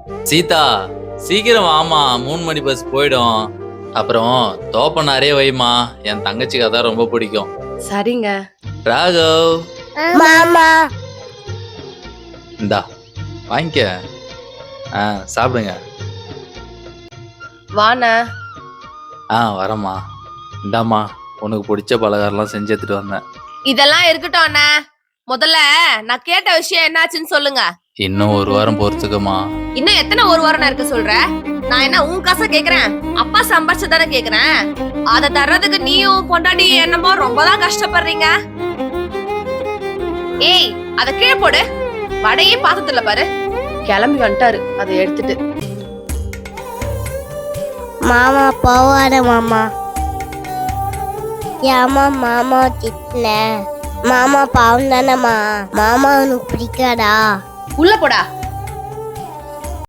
சீதா, சீக்கிரம் வாமா, 3 மணி பஸ் போயிடும். அப்புறம் தோப்ப நிறைய வைமா, என் தங்கச்சிக்கு அதான் ரொம்ப பிடிக்கும். சரிங்க. ராகவ், மாமா இந்தா வாங்கிக்க. சாப்பிடுங்க. வாண்ண. வரேம்மா. இந்தாம்மா, உனக்கு பிடிச்ச பலகாரம்லாம் செஞ்சு எடுத்துட்டு வந்தேன். இதெல்லாம் இருக்கட்டும் அண்ணா. முதல்ல நான் கேட்ட விஷயம் என்னாச்சுன்னு சொல்லுங்க. இன்னும் 1 வாரம் பொறுத்துக்கம்மா. இன்னும் எத்தனை ஒரு வாரம் இருக்க சொல்ற? நான் என்ன உன் காசை கேக்குறேன்? அப்பா சம்பாரிச்சு தானே கேக்குறேன். அதை தர்றதுக்கு நீயும் பொண்டாடி என்னமோ ரொம்பதான் கஷ்டப்படுறீங்க. ஏய், அத கீழே போடு. வடையே பாத்ததுல பாரு. கிளம்பி வந்துட்டாரு அதை எடுத்துட்டு. மாமா போவாத மாமா. ஏமா மாமா திட்டின? மாமா பாவம் தானம்மா. மாமா உனக்கு பிடிக்காதா? உள்ள போடா.